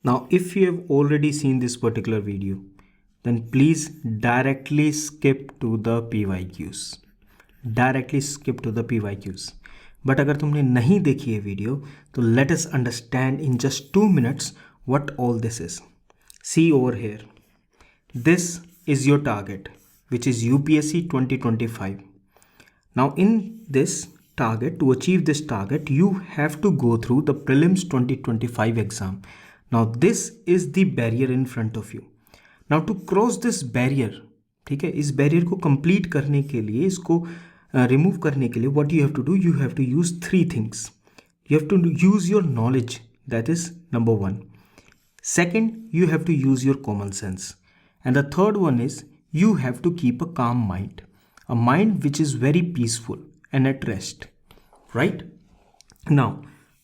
Now, if you have already seen this particular video, then please directly skip to the PYQs. Directly skip to the PYQs. But अगर तुमने नहीं देखी है video तो let us understand in just 2 minutes what all this is. See over here. This is your target, which is UPSC 2025. Now, in this target, to achieve this target, you have to go through the prelims 2025 exam. Now, this is the barrier in front of you. Now, to cross this barrier, ठीक है, इस barrier को complete करने के लिए, इसको remove करने के लिए, what you have to do, you have to use 3 things. You have to use your knowledge, that is number 1. Second, you have to use your common sense. And the third one is you have to keep a calm mind. A mind which is very peaceful and at rest. Right? Now,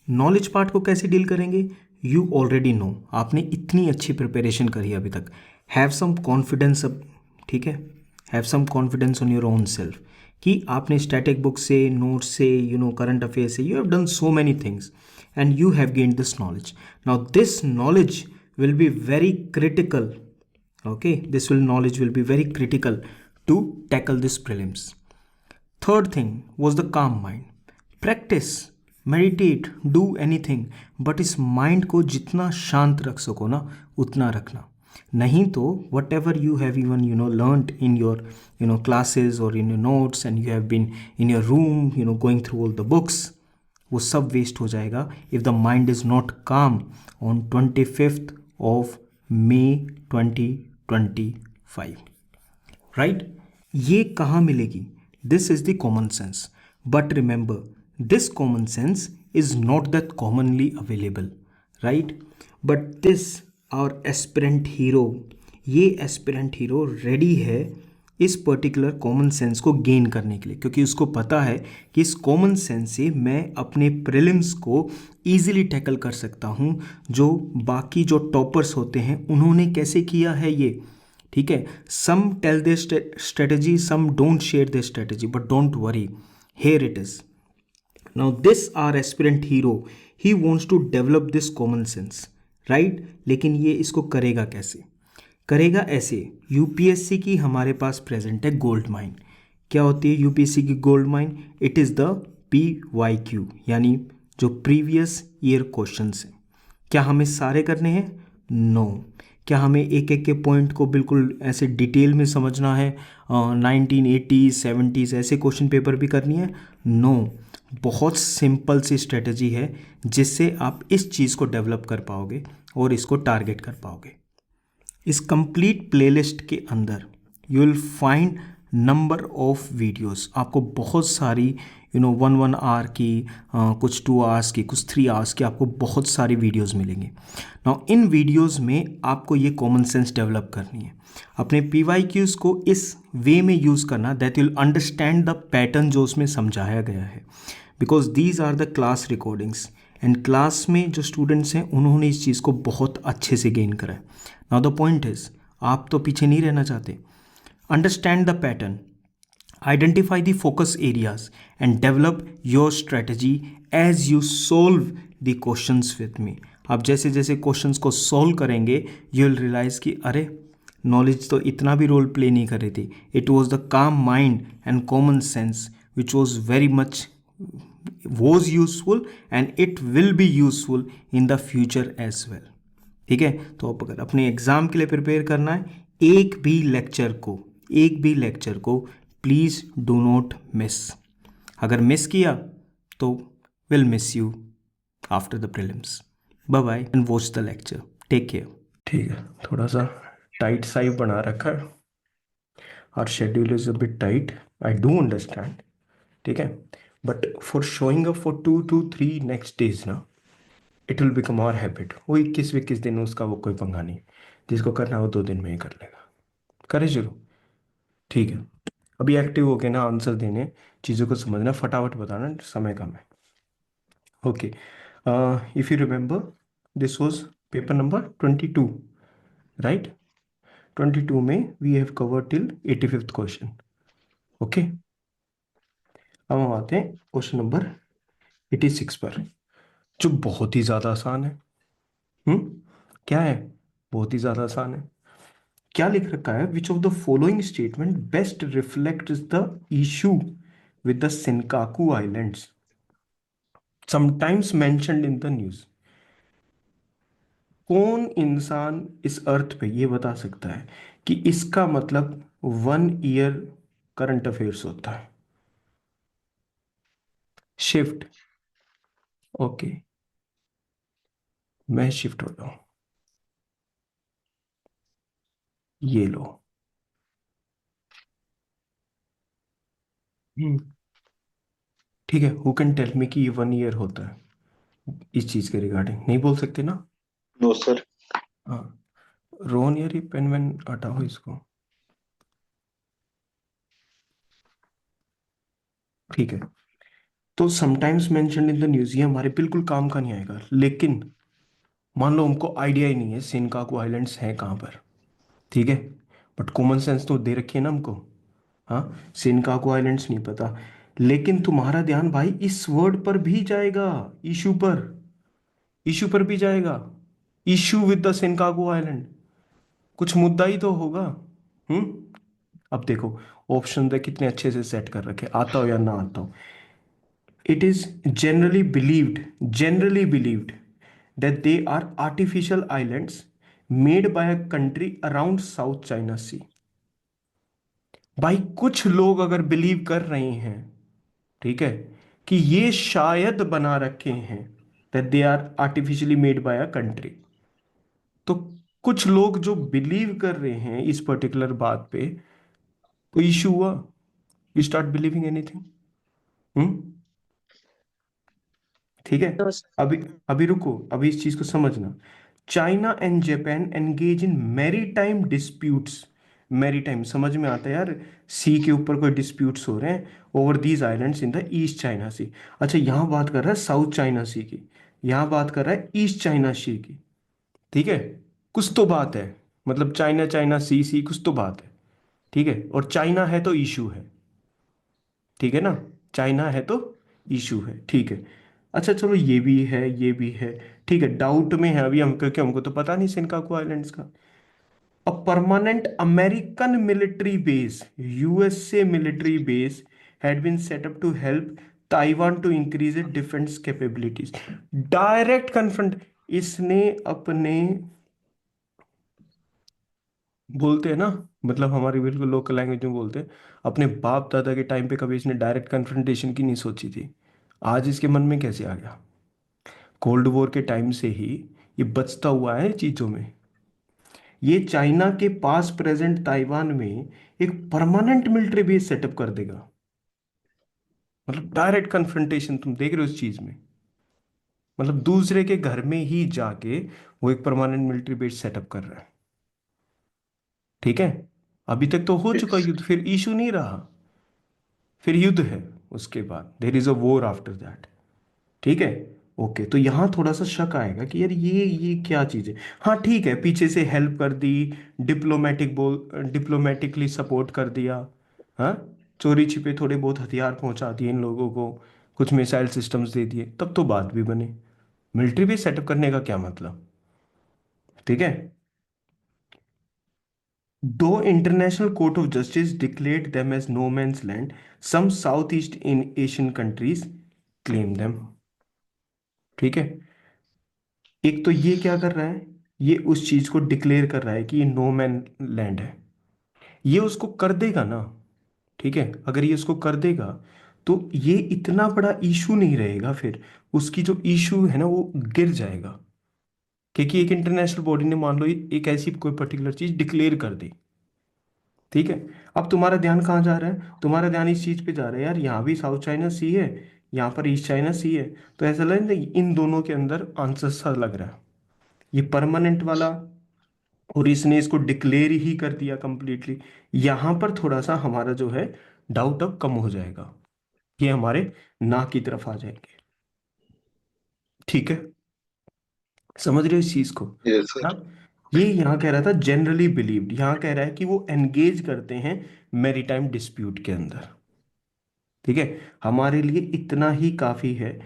knowledge part को कैसे deal करेंगे? You already know. आपने इतनी अच्छी preparation करी अभी तक. Have some confidence अब, ठीक है? Have some confidence on your own self. कि आपने स्टैटिक बुक से, नोट्स से, करंट अफेयर से, you have done so many things and you have gained this knowledge. Now this knowledge will be very critical. Okay, this knowledge will be very critical to tackle this prelims. Third thing was the calm mind. Practice, meditate, do anything, but इस mind को जितना शांत रख सको ना उतना रखना. नहीं तो whatever you have even learned in your classes or in your notes and you have been in your room going through all the books, वो सब वेस्ट हो जाएगा if the mind is not calm on 25th of May 2025. Right? ये कहाँ मिलेगी? This is the common sense. But remember, this common sense is not that commonly available. Right? But this our aspirant hero, ये aspirant hero ready है इस particular common sense को gain करने के लिए, क्योंकि उसको पता है कि इस कॉमन सेंस से मैं अपने प्रीलिम्स को ईजिली टैकल कर सकता हूँ. जो बाकी जो टॉपर्स होते हैं उन्होंने कैसे किया है ये, ठीक है. Some tell their strategy, some don't share their strategy, but don't worry, here it is. Now this are aspirant hero, he wants to develop this common sense. Right? लेकिन ये इसको करेगा कैसे? करेगा ऐसे. यूपीएससी की हमारे पास प्रेजेंट है गोल्ड माइन. क्या होती है यूपीएससी की gold mine? It is the PYQ, यानी जो प्रीवियस ईयर क्वेश्चंस हैं. क्या हमें सारे करने हैं? नो. क्या हमें एक एक के पॉइंट को बिल्कुल ऐसे डिटेल में समझना है? 1980s 70s ऐसे क्वेश्चन पेपर भी करनी है? नो. बहुत सिंपल सी स्ट्रेटजी है जिससे आप इस चीज़ को डेवलप कर पाओगे और इसको टारगेट कर पाओगे. इस कंप्लीट प्लेलिस्ट के अंदर you will find number of videos. आपको बहुत सारी 1 आवर की, कुछ 2 आवर्स की, कुछ 3 आवर्स की, आपको बहुत सारी वीडियोस मिलेंगे. नाउ इन वीडियोस में आपको ये कॉमन सेंस डेवलप करनी है. अपने PYQs को इस वे में यूज़ करना that you'll understand the pattern जो उसमें समझाया गया है, because these are the class recordings and class में जो स्टूडेंट्स हैं उन्होंने इस चीज़ को बहुत अच्छे से गेन करा है. नाउ द पॉइंट इज, आप तो पीछे नहीं रहना चाहते. Understand the pattern, identify the focus areas and develop your strategy as you solve the questions with me. आप जैसे जैसे क्वेश्चंस को सोल्व करेंगे यू विल रियलाइज कि अरे नॉलेज तो इतना भी रोल प्ले नहीं कर रही थी. इट वॉज द काम mind and common sense which was very much was useful and it will be useful in the future as well. ठीक है? तो आप अगर अपने एग्ज़ाम के लिए प्रिपेयर करना है, एक भी लेक्चर को प्लीज़ डू नॉट मिस. अगर मिस किया तो will miss you after the prelims. Bye bye and watch the lecture. Take care. ठीक है, थोड़ा सा टाइट साइव बना रखा है. Our schedule is a bit tight, I do understand. ठीक है, but for showing up for 2 to 3 next days ना, it will become our habit. वो 21 दिन उसका वो कोई पंगा नहीं. जिसको करना है वो 2 दिन में ही कर लेगा. करें शुरू? ठीक है, अभी एक्टिव होके ना आंसर देने, चीज़ों को समझना, फटाफट बताना, समय कम है. Okay, if you remember this was paper number 22, right? 22 में we have cover till 85th question. Okay, अब हम आते हैं क्वेश्चन नंबर 86 पर, जो बहुत ही ज़्यादा आसान है. क्या है? बहुत ही ज्यादा आसान है। क्या लिख रखा है? Which of the following statement best reflect the issue with the Senkaku islands sometimes mentioned in the news. कौन इंसान इस अर्थ पे ये बता सकता है कि इसका मतलब 1 ईयर करंट अफेयर्स होता है? शिफ्ट। ओके, मैं शिफ्ट हो रहा हूं, ये लो। हम्म, ठीक है। हु कैन टेल मी कि ये 1 ईयर होता है इस चीज के रिगार्डिंग? नहीं बोल सकते ना? No sir. हाँ। रोहन यार, ये पेन वेन हटाओ इसको। ठीक है। तो sometimes mentioned in the news ये हमारे बिल्कुल काम का नहीं आएगा, लेकिन मान लो हमको आइडिया ही नहीं है सिनकाकू आइलैंड्स हैं कहाँ पर, ठीक है, बट कॉमन सेंस तो दे रखी है ना हमको। हाँ, सिनकाकू आइलैंड्स नहीं पता, लेकिन तुम्हारा ध्यान भाई इस वर्ड पर भी जाएगा, इशू पर। इशू पर भी जाएगा। इशू विद द सिनकाकू आइलैंड, कुछ मुद्दा ही तो होगा। हम्म। अब देखो, ऑप्शन दे कितने अच्छे से सेट कर रखे, आता हो या ना आता हो। It is generally believed that they are artificial islands made by a country around South China Sea. भाई कुछ लोग अगर बिलीव कर रहे हैं, ठीक है, कि ये शायद बना रखे हैं, that they are artificially made by a country, तो कुछ लोग जो बिलीव कर रहे हैं इस पर्टिकुलर बात पे, कोई इशू हुआ, यू स्टार्ट बिलीविंग एनीथिंग। हम्म। ठीक है। नो अभी अभी रुको, अभी इस चीज को समझना। China and Japan engage in maritime disputes. Maritime समझ में आता है यार, सी के ऊपर कोई डिस्प्यूट्स हो रहे हैं over these islands in the East China Sea. अच्छा, यहां बात कर रहा है साउथ चाइना सी की, यहां बात कर रहा है ईस्ट चाइना सी की। ठीक है, कुछ तो बात है, मतलब चाइना चाइना सी सी कुछ तो बात है। ठीक है, और चाइना है तो इशू है, ठीक है ना, चाइना है तो इशू है, ठीक है। अच्छा चलो, ये भी है, ये भी है, ठीक है, डाउट में है अभी हम, क्योंकि हमको तो पता नहीं सिनकाकू आइलैंड्स का। A permanent American military base, USA military base had been set up to help Taiwan to increase it defence capabilities. Direct confront, इसने अपने, बोलते हैं ना, मतलब हमारी बिल्कुल लोकल लैंग्वेज में बोलते हैं, अपने बाप दादा के टाइम पे कभी इसने डायरेक्ट कन्फ्रंटेशन की नहीं सोची थी, आज इसके मन में कैसे आ गया? कोल्ड वॉर के टाइम से ही ये बचता हुआ है चीजों में। ये चाइना के पास प्रेजेंट ताइवान में एक परमानेंट मिलिट्री बेस सेटअप कर देगा। मतलब डायरेक्ट कन्फ्रंटेशन तुम देख रहे हो इस चीज में, मतलब दूसरे के घर में ही जाके वो एक परमानेंट मिलिट्री बेस सेटअप कर रहा है। ठीक है, अभी तक तो हो चुका युद्ध, फिर इशू नहीं रहा, फिर युद्ध है, उसके बाद there is a war after that. ठीक है। ओके, तो यहां थोड़ा सा शक आएगा कि यार ये क्या चीज है। हाँ ठीक है, पीछे से हेल्प कर दी, डिप्लोमेटिकली सपोर्ट कर दिया, हाँ, चोरी छिपे थोड़े बहुत हथियार पहुंचा दिए इन लोगों को, कुछ मिसाइल सिस्टम्स दे दिए, तब तो बात भी बने। मिलिट्री बेस सेटअप करने का क्या मतलब? ठीक है। दो international court of justice declared them as no man's land, some south east in Asian countries claim them. ठीक है। एक तो ये क्या कर रहा है, ये उस चीज को डिक्लेयर कर रहा है कि ये नो मैन लैंड है, ये उसको कर देगा ना। ठीक है, अगर ये उसको कर देगा तो ये इतना बड़ा इशू नहीं रहेगा, फिर उसकी जो इशू है ना वो गिर जाएगा, क्योंकि एक इंटरनेशनल बॉडी ने मान लो एक ऐसी कोई पर्टिकुलर चीज डिक्लेयर कर दी। ठीक है। अब तुम्हारा ध्यान कहाँ जा रहा है? तुम्हारा ध्यान इस चीज पे जा रहा है, यार यहाँ भी साउथ चाइना सी है, यहाँ पर ईस्ट चाइना सी है, तो ऐसा लग रहा है इन दोनों के अंदर आंसर सा लग रहा है, ये परमानेंट वाला, और इसने इसको डिक्लेयर ही कर दिया कंप्लीटली। यहां पर थोड़ा सा हमारा जो है डाउट अब कम हो जाएगा, ये हमारे ना की तरफ आ जाएंगे। ठीक है, समझ रहे हो इस चीज को? Yes sir. हाँ। ये यहाँ कह रहा था जनरली बिलीव्ड, यहाँ कह रहा है कि वो एंगेज करते हैं मैरीटाइम डिस्प्यूट के अंदर। ठीक है, हमारे लिए इतना ही काफी है।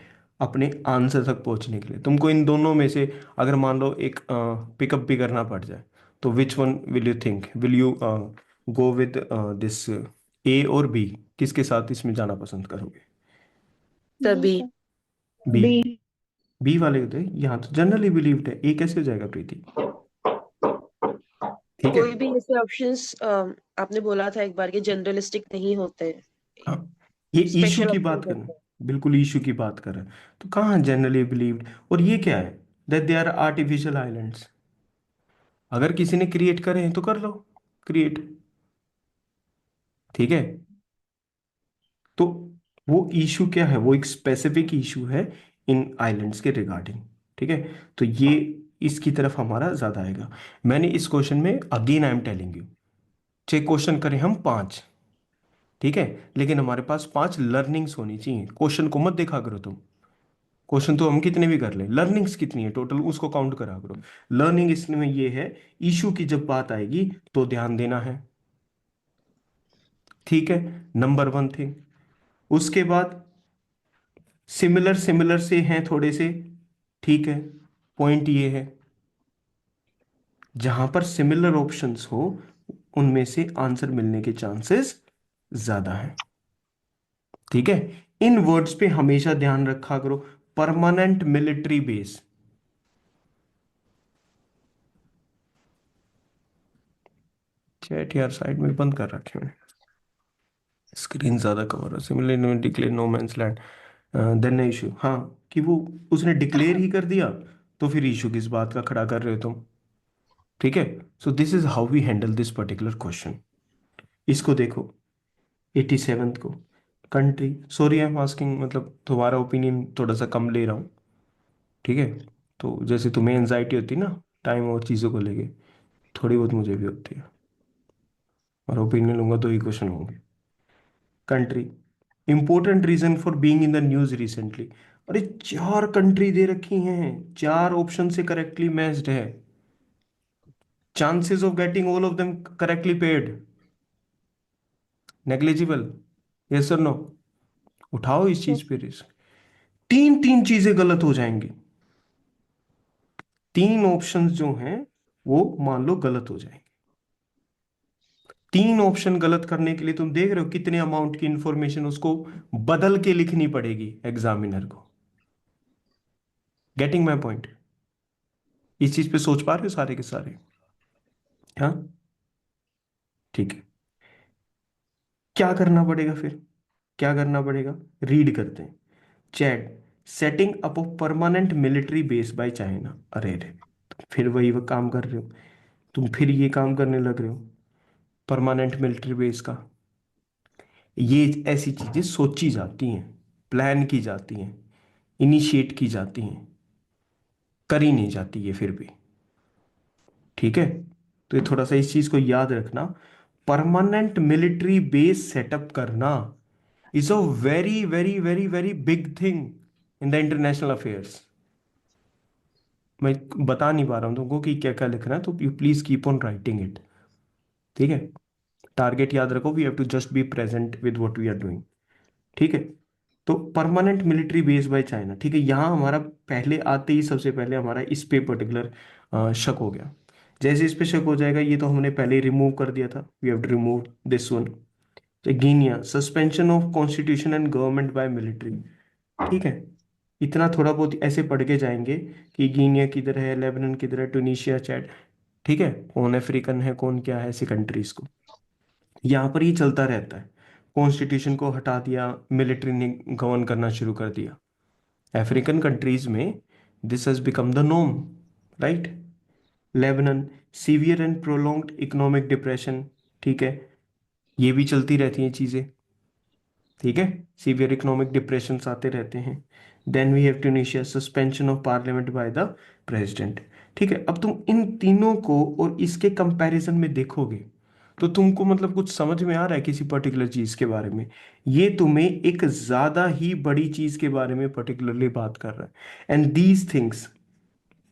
अपने आंसर तक पहुंचने के लिए। तुमको इन दोनों में से अगर मान लो एक पिकअप भी करना पड़ जाए, तो which one will you think, will you go with this A और बी, किसके साथ इसमें जाना पसंद करोगे? तभी बी। बी। बी वाले होते हैं, यहाँ तो जनरली बिलीव्ड है, ए कैसे हो जाएगा प्रीति? ठीक है। कोई भी ऐसे ऑप्शंस आपने बोला था एक बार कि जनरलिस्टिक नहीं होते, हाँ, ये इशू स्पेशल की ऑप्शन बात कर रहे होते हैं, हैं। बिल्कुल इशू की बात कर रहे हैं। तो कहाँ जनरली बिलीव्ड, और ये क्या है, that they are artificial islands. अगर किसी ने क्रिएट करे हैं तो कर लो क्रिएट, ठीक है। तो वो इशू क्या है, वो एक स्पेसिफिक इशू है इन आइलैंड्स के रिगार्डिंग, ठीक है। तो ये इसकी तरफ हमारा ज्यादा आएगा। मैंने इस क्वेश्चन में again I am telling you, 6 question करें हम 5, ठीक है, लेकिन हमारे पास 5 लर्निंग्स होनी चाहिए। क्वेश्चन को मत देखा करो तुम, क्वेश्चन तो हम कितने भी कर लें, लर्निंग्स कितनी है टोटल उसको काउंट करा करो। लर्निंग इसमें ये है, इशू की जब बात आएगी तो ध्यान देना है, ठीक है, नंबर 1 थिंग। उसके बाद सिमिलर सिमिलर से हैं थोड़े से, ठीक है। पॉइंट ये है, जहां पर सिमिलर ऑप्शंस हो उनमें से आंसर मिलने के चांसेस ज्यादा हैं, ठीक है। इन वर्ड्स पे हमेशा ध्यान रखा करो, परमानेंट मिलिट्री बेस। चैट यार साइड में बंद कर रखे हैं, स्क्रीन ज्यादा कवर है। Similarly declare no man's land, then issue, हाँ, कि वो उसने डिक्लेयर ही कर दिया, तो फिर इशू किस बात का खड़ा कर रहे हो तुम, ठीक है। So this is how we handle this particular question. इसको देखो 87th को, country, sorry I am asking, मतलब तुम्हारा ओपिनियन थोड़ा सा कम ले रहा हूँ, ठीक है। तो जैसे तुम्हें एंजाइटी होती है ना टाइम और चीज़ों को लेके, थोड़ी बहुत मुझे भी होती है, और ओपिनियन लूंगा तो ही क्वेश्चन होंगे। Country, important reason for being in the news recently. अरे 4 कंट्री दे रखी हैं, 4 ऑप्शन से करेक्टली मैच्ड है, chances of getting all of them correctly paid negligible, yes और नो? उठाओ इस चीज पे रिस्क। तीन तीन चीजें गलत हो जाएंगी, 3 ऑप्शंस जो हैं वो मान लो गलत हो जाएंगे। 3 ऑप्शन गलत करने के लिए तुम देख रहे हो कितने अमाउंट की इंफॉर्मेशन उसको बदल के लिखनी पड़ेगी एग्जामिनर को। Getting my point? इस चीज पे सोच पा रहे हो सारे के सारे? हाँ, ठीक है। क्या करना पड़ेगा फिर, क्या करना पड़ेगा, रीड करते हैं। Chat, setting up of permanent military base by China. अरे रे, फिर वही वो काम कर रहे हो तुम, फिर ये काम करने लग रहे हो परमानेंट मिलिट्री बेस का। ये ऐसी चीजें सोची जाती हैं, प्लान की जाती हैं, इनिशिएट की जाती हैं, करी नहीं जाती ये फिर भी, ठीक है। तो ये थोड़ा सा इस चीज को याद रखना, परमानेंट मिलिट्री बेस सेटअप करना is a very very very very big thing in the international affairs. मैं बता नहीं पा रहा हूं तुमको कि क्या क्या लिखना है, तो you please keep on writing it, ठीक है। टारगेट याद रखो, we have to just be present with what we are doing, ठीक है। तो permanent military base by China, ठीक है, यहां हमारा पहले आते ही सबसे पहले हमारा इस पे पर्टिकुलर शक हो गया। जैसे इस पे शक हो जाएगा, ये तो हमने पहले ही रिमूव कर दिया था, we have to remove this one. Guinea, suspension of constitution and government by military, ठीक है। इतना थोड़ा बहुत ऐसे पढ़ के जाएंगे कि गिनिया किधर है, लेबनान किधर है, ट्यूनीशिया, चैड, ठीक है, कौन अफ्रीकन है कौन क्या है, ऐसी कंट्रीज को यहाँ पर ये चलता रहता है। कॉन्स्टिट्यूशन को हटा दिया, मिलिट्री ने गवर्न करना शुरू कर दिया अफ्रीकन कंट्रीज में, this has become the norm, right. Lebanon, severe and prolonged economic depression, ठीक है, ये भी चलती रहती हैं चीजें, ठीक है, सीवियर इकोनॉमिक डिप्रेशन आते रहते हैं। Then we have Tunisia, suspension of parliament by the president, ठीक है। अब तुम इन तीनों को और इसके कंपैरिजन में देखोगे तो तुमको मतलब कुछ समझ में आ रहा है किसी पर्टिकुलर चीज के बारे में? ये तुम्हें एक ज्यादा ही बड़ी चीज के बारे में पर्टिकुलरली बात कर रहा है, and these things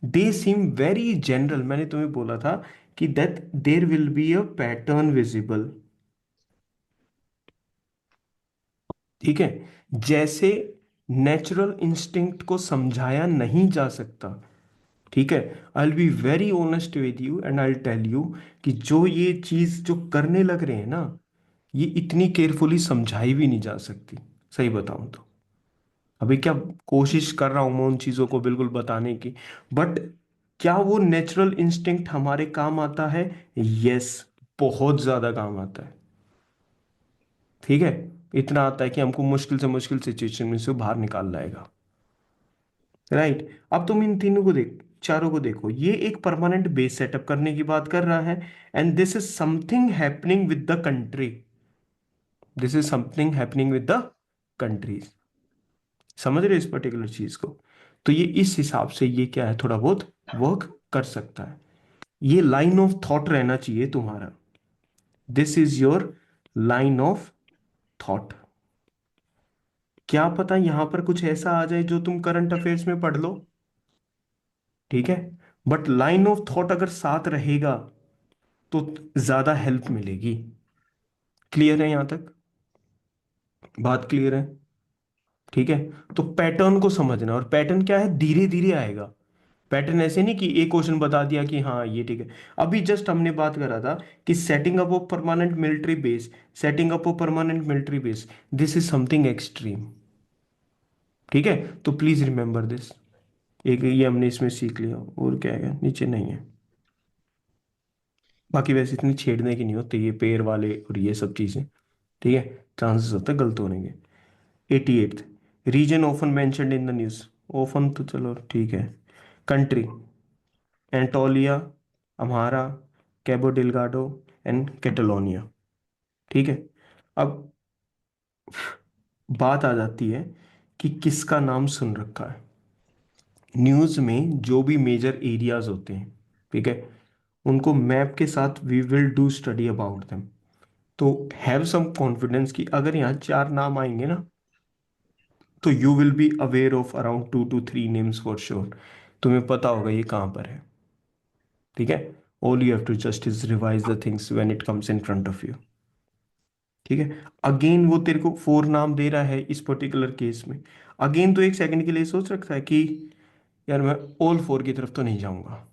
they seem very general. मैंने तुम्हें बोला था कि that there will be a pattern visible, ठीक है। जैसे नेचुरल इंस्टिंक्ट को समझाया नहीं जा सकता। ठीक है, I will be very honest with you and I will tell you कि जो ये चीज जो करने लग रहे हैं ना, ये इतनी केयरफुली समझाई भी नहीं जा सकती, सही बताऊं तो। अभी क्या कोशिश कर रहा हूं मैं उन चीजों को बिल्कुल बताने की, बट क्या वो नेचुरल इंस्टिंक्ट हमारे काम आता है? यस, बहुत ज्यादा काम आता है। ठीक है, इतना आता है कि हमको मुश्किल से मुश्किल सिचुएशन में से बाहर निकाल लाएगा। राइट, अब तुम इन तीनों को देख, चारों को देखो, ये एक परमानेंट बेस सेटअप करने की बात कर रहा है, and this is something happening with the country. This is something happening with the countries. समझ रहे हो इस पर्टिकुलर चीज को? तो ये इस हिसाब से ये क्या है, थोड़ा बहुत वर्क कर सकता है। ये लाइन ऑफ थॉट रहना चाहिए तुम्हारा। This is your line of thought. क्या पता यहां पर कुछ ऐसा आ जाए जो तुम करंट अफेयर्स में पढ़ लो, ठीक है, बट लाइन ऑफ थॉट अगर साथ रहेगा तो ज्यादा हेल्प मिलेगी। क्लियर है यहां तक? बात क्लियर है? ठीक है, तो पैटर्न को समझना, और पैटर्न क्या है, धीरे धीरे आएगा। पैटर्न ऐसे नहीं कि एक क्वेश्चन बता दिया कि हाँ ये ठीक है। अभी जस्ट हमने बात करा था कि setting up of permanent military base, setting up of permanent military base, this is something extreme. ठीक है, तो प्लीज रिमेंबर दिस। एक ये हमने इसमें सीख लिया, और क्या है नीचे नहीं है। बाकी वैसे इतनी छेड़ने की नहीं होती ये पेड़ वाले और ये सब चीजें। ठीक है, चांसेस होते हैं गलत होने के। 88th, reason often mentioned in the news. Often तो चलो ठीक है। Country, Anatolia, Amhara, Cabo Delgado and Catalonia. ठीक है, अब बात आ जाती है कि किसका नाम सुन रखा है। न्यूज में जो भी मेजर एरियाज होते हैं, ठीक है, उनको मैप के साथ we will do study about them. तो हैव सम कॉन्फिडेंस कि अगर यहाँ चार नाम आएंगे ना, तो you will be aware of around 2 to 3 names for sure. तुम्हें पता होगा ये कहाँ पर है। ठीक है, all you have to just is revise the things when it comes in front of you. ठीक है, अगेन वो तेरे को 4 नाम दे रहा है इस पर्टिकुलर केस में। अगेन तो एक सेकंड के लिए सोच रखता है कि यार मैं ऑल 4 की तरफ तो नहीं जाऊंगा।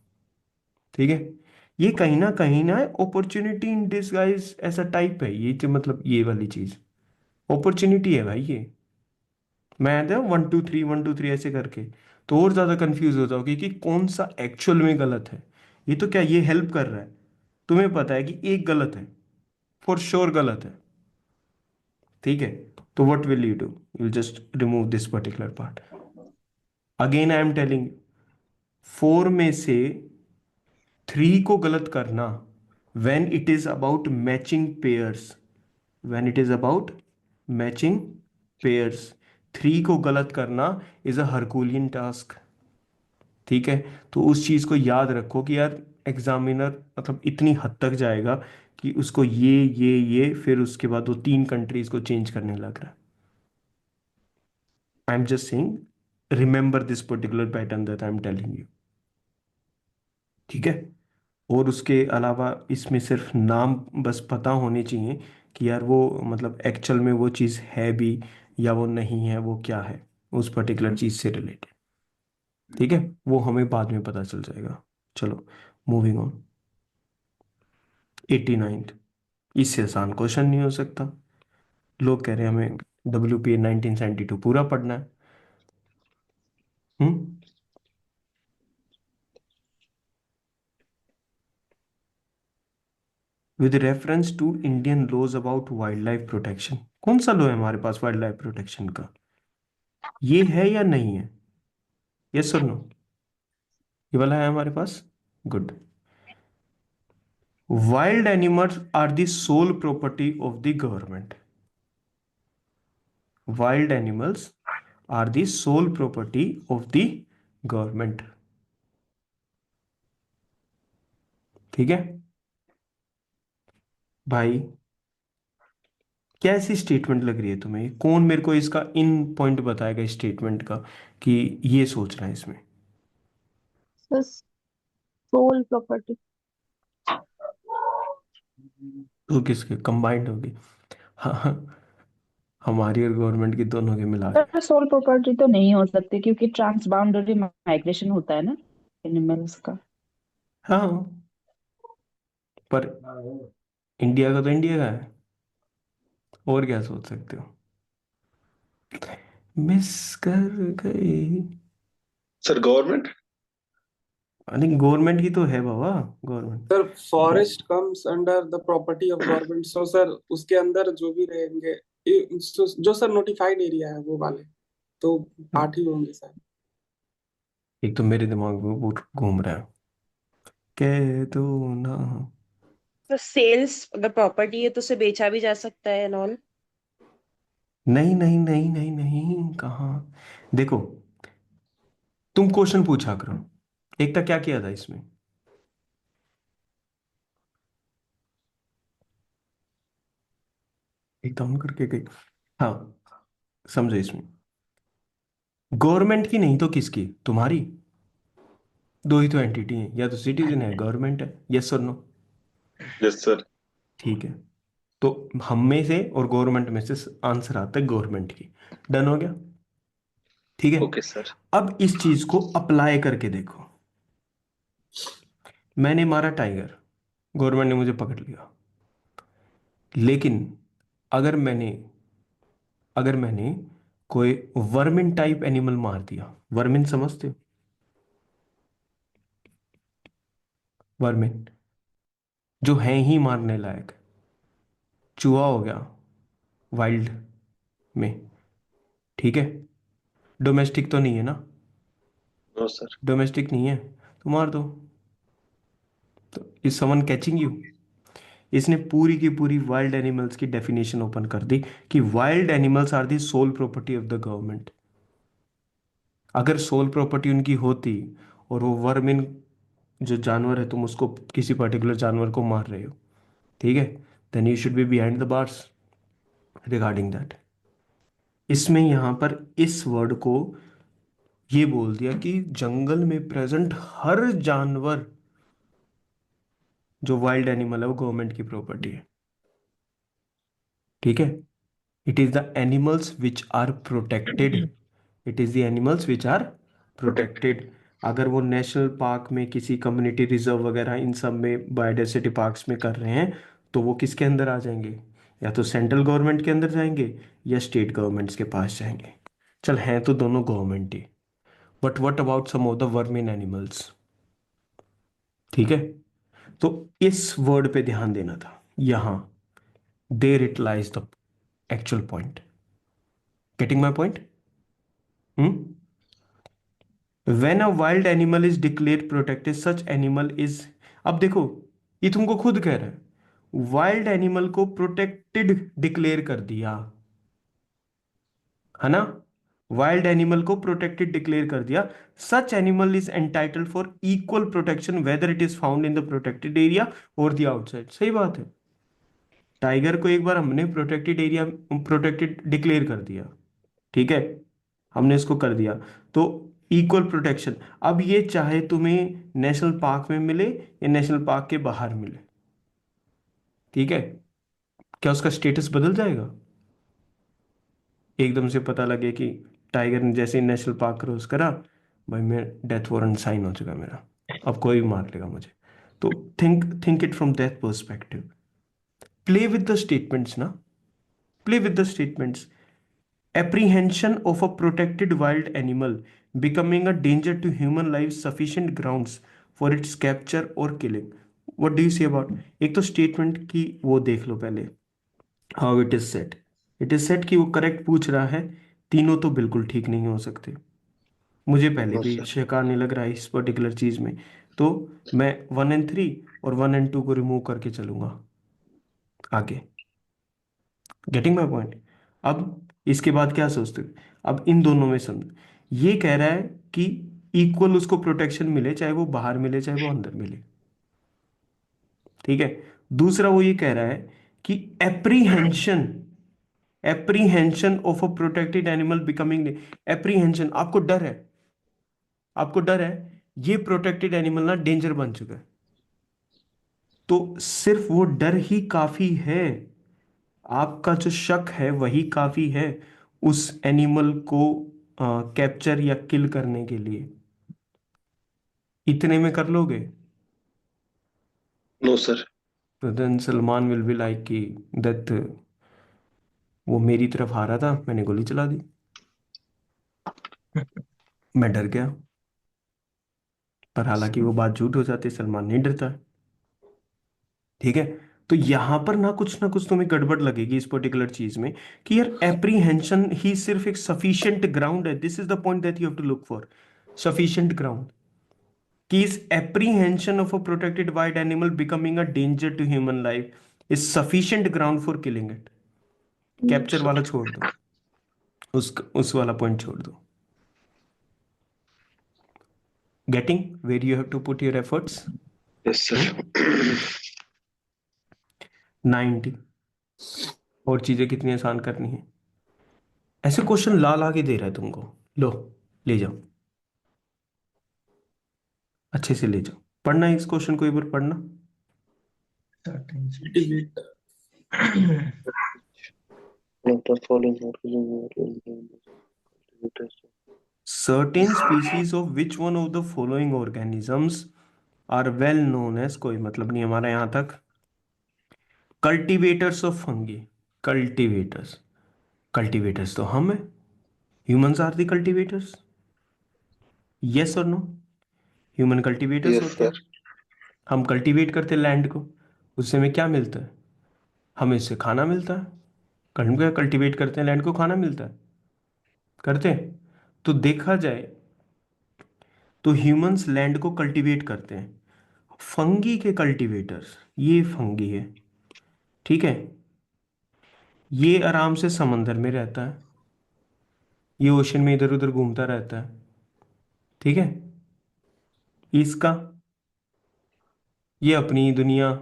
ठीक है, ये कहीं ना अपॉर्चुनिटी इन डिसगाइज ऐसा टाइप है ये, जो मतलब ये वाली चीज अपॉर्चुनिटी है भाई ये। मैं आता हूँ 1 2 3 1 2 3 ऐसे करके, तो और ज्यादा कंफ्यूज हो जाओगे कि कौन सा एक्चुअल में गलत है। ये तो क्या, ये हेल्प कर रहा है। तुम्हें पता है कि एक गलत है, फॉर श्योर गलत है। ठीक है, तो what will you do, you just remove this particular part. Again I am telling, 4 में से 3 को गलत करना when it is about matching pairs, when it is about matching pairs, 3 को गलत करना इज अ हरकुलियन टास्क। ठीक है, तो उस चीज को याद रखो कि यार एग्जामिनर मतलब इतनी हद तक जाएगा कि उसको ये फिर उसके बाद वो 3 कंट्रीज को चेंज करने लग रहा है। I am just saying remember this particular pattern that I am telling you. ठीक है, और उसके अलावा इसमें सिर्फ नाम बस पता होने चाहिए कि यार वो मतलब एक्चुअल में वो चीज़ है भी या वो नहीं है, वो क्या है उस पर्टिकुलर चीज़ से रिलेटेड। ठीक है, वो हमें बाद में पता चल जाएगा। चलो, मूविंग ऑन। 89th, इससे आसान क्वेश्चन नहीं हो सकता। लोग कह रहे हैं हमें WPA 1972 पूरा पढ़ना है। Hmm, with reference to Indian laws about wild life protection. कौन सा लॉ है हमारे पास वाइल्ड लाइफ प्रोटेक्शन का? ये है या नहीं है? यस और नो? ये वाला है हमारे पास। Good. Wild animals are the sole property of the government. Wild animals are the sole property of the government. ठीक है भाई, कैसी स्टेटमेंट लग रही है तुम्हें? कौन मेरे को इसका इन पॉइंट बताएगा इस स्टेटमेंट का कि ये सोच रहा है इसमें? Sole property. तो किसके कंबाइंड होगी? हाँ हाँ, हमारी और गवर्नमेंट की, दोनों के मिला के। पर सोल प्रॉपर्टी तो नहीं हो सकती क्योंकि ट्रांस बाउंड्री माइग्रेशन होता है ना एनिमल्स का। हाँ, पर इंडिया का तो इंडिया का है, और क्या सोच सकते हो। मिस कर गई। Sir government. नहीं, गवर्नमेंट की तो है बाबा, government. Sir forest comes under the property of government, so sir उसके अंदर जो भी रहेंगे जो सर नोटिफाइड एरिया है वो वाले, तो 8 ही होंगे सर। एक तो मेरे दिमाग में वो घूम रहा है, कह दो ना। तो सेल्स अगर प्रॉपर्टी है तो उसे बेचा भी जा सकता है एंड ऑल। नहीं नहीं नहीं नहीं नहीं, कहाँ। देखो, तुम क्वेश्चन पूछा करो। एकता क्या किया था इसमें? एकता ऑन करके गई। हाँ, समझो इसमें, गवर्नमेंट की नहीं तो किसकी, तुम्हारी। दो ही तो एंटिटी है, या तो सिटीजन है, गवर्नमेंट है, यस और नो। Yes sir. ठीक है, तो हम में से और गवर्नमेंट में से आंसर आता है गवर्नमेंट की। डन हो गया। ठीक है, ओके सर। अब इस चीज को अप्लाई करके देखो। मैंने मारा टाइगर, गवर्नमेंट ने मुझे पकड़ लिया। लेकिन अगर मैंने अगर मैंने कोई वर्मिन टाइप एनिमल मार दिया, वर्मिन समझते हो? वर्मिन जो है ही मारने लायक, चूहा हो गया वाइल्ड में, ठीक है, डोमेस्टिक तो नहीं है ना, नो सर। डोमेस्टिक नहीं है, तो मार दो। तो इज समवन कैचिंग यू? इसने पूरी की पूरी वाइल्ड एनिमल्स की डेफिनेशन ओपन कर दी कि wild animals are the sole property of the government. अगर सोल प्रॉपर्टी उनकी होती और वो वर्मिन जो जानवर है, तुम उसको किसी पर्टिकुलर जानवर को मार रहे हो, ठीक है, then you should be behind the bars regarding that. इसमें यहां पर इस वर्ड को ये बोल दिया कि जंगल में प्रेजेंट हर जानवर जो वाइल्ड एनिमल है वो गवर्नमेंट की प्रॉपर्टी है। ठीक है, it is the animals which are protected, it is the animals which are protect. Protected. अगर वो नेशनल पार्क में, किसी कम्युनिटी रिजर्व वगैरह इन सब में, बायोडाइवर्सिटी पार्क्स में कर रहे हैं, तो वो किसके अंदर आ जाएंगे? या तो सेंट्रल गवर्नमेंट के अंदर जाएंगे या स्टेट गवर्नमेंट्स के पास जाएंगे। चल, हैं तो दोनों गवर्नमेंट ही, but what about some of the vermin animals? ठीक है, तो इस वर्ड पे ध्यान देना था यहां। There it lies the actual point. Getting my point? When a wild animal is declared protected, such animal is, अब देखो, ये तुमको खुद कह रहा है, वाइल्ड एनिमल को प्रोटेक्टेड डिक्लेयर कर दिया, है ना? वाइल्ड एनिमल को प्रोटेक्टेड डिक्लेयर कर दिया। Such animal is entitled for equal protection whether it is found in the protected area और द आउटसाइड। सही बात है, टाइगर को एक बार हमने प्रोटेक्टेड एरिया, प्रोटेक्टेड डिक्लेयर कर दिया, ठीक है, हमने इसको कर दिया, तो इक्वल प्रोटेक्शन। अब ये चाहे तुम्हें नेशनल पार्क में मिले या नेशनल पार्क के बाहर मिले, ठीक है, क्या उसका स्टेटस बदल जाएगा? एकदम से पता लगे कि टाइगर ने जैसे ही नेशनल पार्क क्रॉस करा, भाई मैं डेथ वारंट साइन हो चुका मेरा, अब कोई भी मार लेगा मुझे। तो think think it from that perspective. Play with the statements ना, play with the statements. Apprehension of a protected wild animal becoming a danger to human life sufficient grounds for its capture or killing. What do you say about? एक तो statement की वो देख लो पहले, how it is set. It is set कि वो correct पूछ रहा है, तीनों तो बिल्कुल ठीक नहीं हो सकते। मुझे पहले नो भी सर। शिकार नहीं लग रहा है इस पर्टिकुलर चीज में, तो मैं 1 and 3 और 1 and 2 को रिमूव करके चलूंगा आगे। Getting my point? अब इसके बाद क्या सोचते हो? अब इन दोनों में समझ, ये कह रहा है कि इक्वल उसको प्रोटेक्शन मिले, चाहे वो बाहर मिले चाहे वो अंदर मिले, ठीक है। दूसरा वो ये कह रहा है कि apprehension, apprehension of a protected animal becoming, apprehension, आपको डर है, आपको डर है ये प्रोटेक्टेड एनिमल ना डेंजर बन चुका है, तो सिर्फ वो डर ही काफी है। आपका जो शक है वही काफी है उस एनिमल को कैप्चर या किल करने के लिए। इतने में कर लोगे? No sir. तो then Salman will be like कि दैट वो मेरी तरफ आ रहा था, मैंने गोली चला दी, मैं डर गया। पर हालांकि वो बात झूठ हो जाती, सलमान नहीं डरता है। ठीक है। तो यहां पर ना कुछ तुम्हें गड़बड़ लगेगी इस पर्टिकुलर चीज में कि यार एप्रीहेंशन ही सिर्फ एक सफिशिएंट ग्राउंड है। This is the point that you have to look for. Sufficient ground कि इस apprehension of a protected wild animal becoming a danger to human life is sufficient ground for killing it. Capture वाला छोड़ दो, उस वाला point छोड़ दो। Getting where you have to put your efforts. Yes sir. 90 और चीजें कितनी आसान करनी है। ऐसे क्वेश्चन ला ला के दे रहा है तुमको, लो ले जाओ, अच्छे से ले जाओ। पढ़ना है इस क्वेश्चन को, एक बार पढ़ना। Cultivator. Not the following organisms. Certain species of which one of the following organisms are well known as, कोई मतलब नहीं हमारा यहां तक। Cultivators of fungi. Cultivators, cultivators तो हम है। Humans are the cultivators. Yes और नो? ह्यूमन कल्टीवेटर्स Yes होते sir. हैं। हम कल्टीवेट करते हैं लैंड को, उससे हमें क्या मिलता है? हमें इससे खाना मिलता है। हम क्या कल्टीवेट करते हैं लैंड को, खाना मिलता है, करते हैं। तो देखा जाए तो ह्यूमंस लैंड को कल्टीवेट करते हैं। फंगी के कल्टीवेटर्स, ये फंगी है, ठीक है। ये आराम से समंदर में रहता है, ये ओशन में इधर उधर घूमता रहता है, ठीक है। इसका ये अपनी दुनिया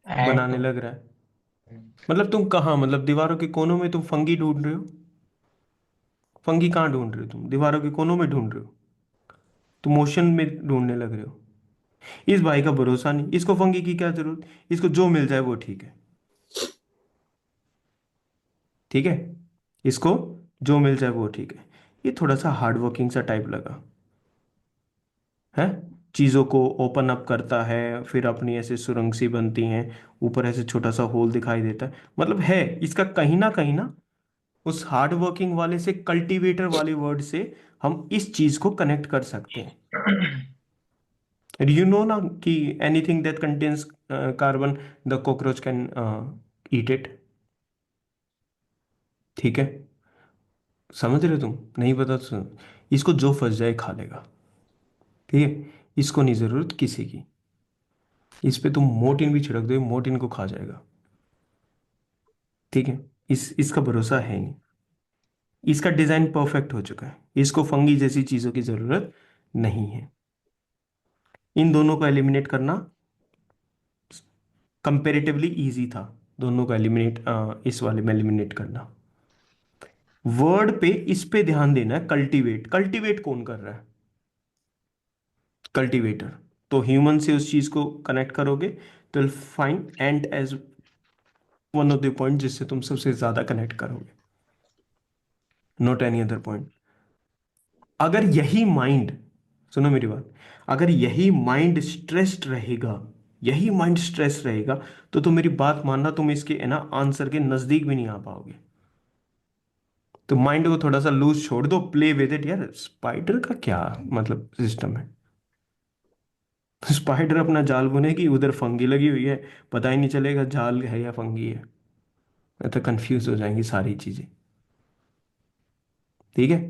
बनाने लग रहा है। मतलब तुम कहाँ, मतलब दीवारों के कोनों में तुम फंगी ढूंढ रहे हो। फंगी कहाँ ढूंढ रहे हो तुम? दीवारों के कोनों में ढूंढ रहे हो, तुम ओशन में ढूंढने लग रहे हो। इस भाई का भरोसा नहीं, इसको फंगी की क्या जरूरत, इसको जो मिल जाए वो ठीक है। ठीक है, इसको जो मिल जाए वो ठीक है। ये थोड़ा सा हार्ड वर्किंग सा टाइप लगा है। चीज़ों को ओपन अप करता है, फिर अपनी ऐसे सुरंग सी बनती हैं, ऊपर ऐसे छोटा सा होल दिखाई देता है। मतलब है इसका कहीं ना उस हार्ड वर्किंग वाले से, कल्टीवेटर वाले वर्ड से हम इस चीज को कनेक्ट कर सकते हैं। यू नो ना कि anything that contains carbon the cockroach can eat it. ठीक है, समझ रहे हो तुम? नहीं पता तो इसको जो फंस जाए खा लेगा। ठीक है, इसको नहीं जरूरत किसी की। इस पे तुम मोटिन भी छिड़क दो, मोटिन को खा जाएगा। ठीक है, इसका भरोसा है नहीं। इसका डिजाइन परफेक्ट हो चुका है, इसको फंगी जैसी चीजों की जरूरत नहीं है। इन दोनों को एलिमिनेट करना कंपेरेटिवली इजी था, दोनों को एलिमिनेट, इस वाले में एलिमिनेट करना। वर्ड पे इस पे ध्यान देना है, कल्टीवेट। कल्टीवेट कौन कर रहा है? कल्टीवेटर। तो ह्यूमन से उस चीज को कनेक्ट करोगे तो find and as one of the point जिससे तुम सबसे ज्यादा कनेक्ट करोगे, नॉट एनी अदर पॉइंट। अगर यही माइंड, सुनो मेरी बात, अगर यही माइंड स्ट्रेस्ड रहेगा, यही माइंड स्ट्रेस रहेगा, तो मेरी बात मानना, तुम इसके है ना आंसर के नजदीक भी नहीं आ पाओगे। तो माइंड को थोड़ा सा लूज छोड़ दो, प्ले विद इट। यार स्पाइडर का क्या मतलब सिस्टम है? स्पाइडर अपना जाल बुनेगी, उधर फंगी लगी हुई है, पता ही नहीं चलेगा जाल है या फंगी है। मैं तो कंफ्यूज हो जाएंगी सारी चीजें। ठीक है,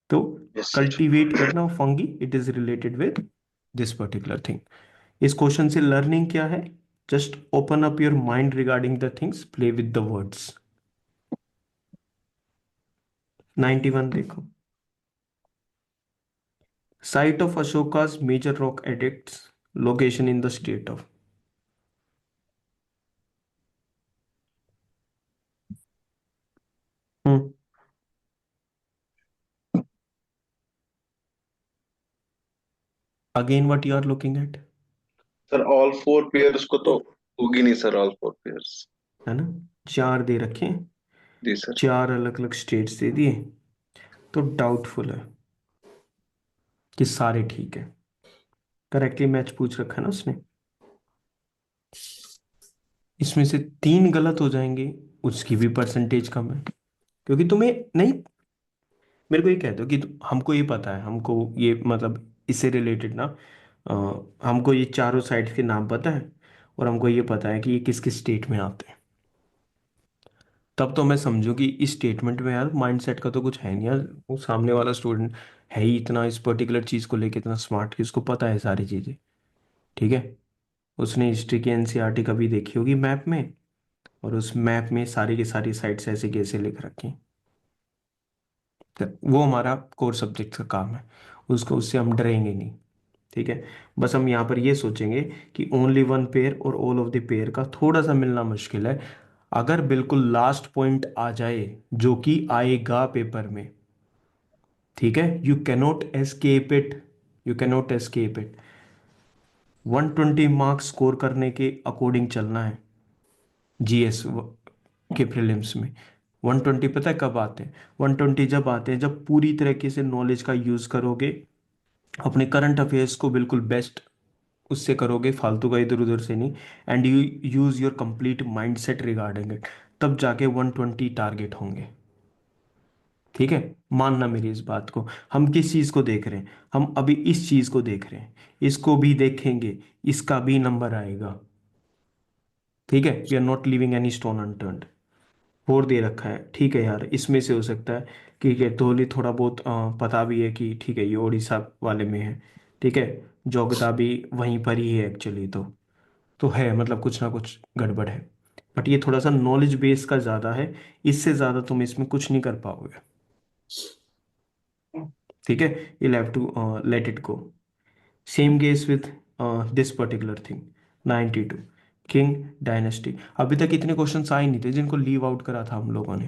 तो Yes sir. कल्टीवेट करना fungi, it is related with this particular thing. इस क्वेश्चन से लर्निंग क्या है? Just open up your mind regarding the things, play with the words. 91 देखो। Site of Ashoka's major rock edicts, location in the state of. Again what you are looking at, sir all four pairs को तो होगी नहीं sir, all four pairs. है ना? 4 दे रखे हैं, जी sir. 4 अलग अलग स्टेट्स दे दिए, तो डाउटफुल है कि सारे ठीक है। करेक्टली मैच पूछ रखा है ना उसने, इसमें से 3 गलत हो जाएंगे, उसकी भी परसेंटेज कम है। क्योंकि तुम्हें नहीं, मेरे को ये कह दो कि हमको ये पता है, हमको ये मतलब इससे रिलेटेड ना, अ, हमको ये चारों साइड्स के नाम पता है, और हमको ये पता है कि ये किस किस स्टेट में आते हैं। तब तो मैं समझूं कि इस स्टेटमेंट में यार माइंडसेट का तो कुछ है नहीं यार, वो सामने वाला स्टूडेंट है ही इतना इस पर्टिकुलर चीज़ को लेके इतना स्मार्ट कि उसको पता है सारी चीज़ें। ठीक है, उसने हिस्ट्री की एनसीईआरटी कभी देखी होगी मैप में, और उस मैप में सारी की सारी साइट्स ऐसे कैसे लिख रखी हैं। तो वो हमारा कोर सब्जेक्ट का काम है, उसको उससे हम डरेंगे नहीं। ठीक है, बस हम यहाँ पर ये सोचेंगे कि ओनली वन पेयर और ऑल ऑफ द पेयर का थोड़ा सा मिलना मुश्किल है। अगर बिल्कुल लास्ट पॉइंट आ जाए, जो कि आएगा पेपर में, ठीक है, you cannot escape it, you cannot escape it. 120 marks score करने के अकॉर्डिंग चलना है जीएस के प्रीलिम्स में। 120 पता है कब आते हैं? 120 जब आते हैं जब पूरी तरीके से नॉलेज का यूज करोगे, अपने करंट अफेयर्स को बिल्कुल बेस्ट उससे करोगे, फालतू का इधर उधर से नहीं, and you use your complete mind set regarding it, तब जाके 120 टारगेट होंगे। ठीक है, मानना मेरी इस बात को। हम किस चीज को देख रहे हैं? हम अभी इस चीज को देख रहे हैं, इसको भी देखेंगे, इसका भी नंबर आएगा। ठीक है, we are not leaving any stone unturned. 4 दे रखा है, ठीक है यार, इसमें से हो सकता है ठीक है धोली थोड़ा बहुत पता भी है कि ठीक है ये उड़ीसा वाले में है। ठीक है, जोग्यता भी वहीं पर ही है एक्चुअली, तो है मतलब कुछ ना कुछ गड़बड़ है। बट ये थोड़ा सा नॉलेज बेस का ज़्यादा है, इससे ज़्यादा तुम इसमें कुछ नहीं कर पाओगे। ठीक है, you'll have to let it go. Same case with this particular thing, 92 king dynasty. अभी तक इतने क्वेश्चंस आए नहीं थे जिनको लीव आउट करा था हम लोगों ने।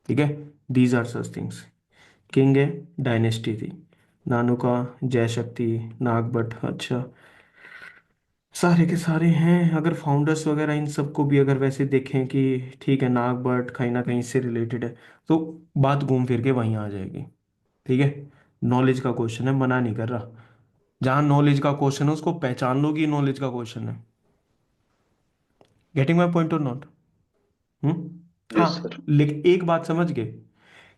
ठीक है, these are such things. King है, डायनेस्टी थी, नानुका, जयशक्ति, नागभट्ट, अच्छा सारे के सारे हैं। अगर फाउंडर्स वगैरह इन सबको भी अगर वैसे देखें कि ठीक है नागभट्ट कहीं ना कहीं से रिलेटेड है, तो बात घूम फिर के वहीं आ जाएगी। ठीक है, नॉलेज का क्वेश्चन है, मना नहीं कर रहा। जहां नॉलेज का क्वेश्चन है उसको पहचान लो कि नॉलेज का क्वेश्चन है। गेटिंग माई पॉइंट और नॉट? Yes sir. हाँ, लेकिन एक बात समझ गए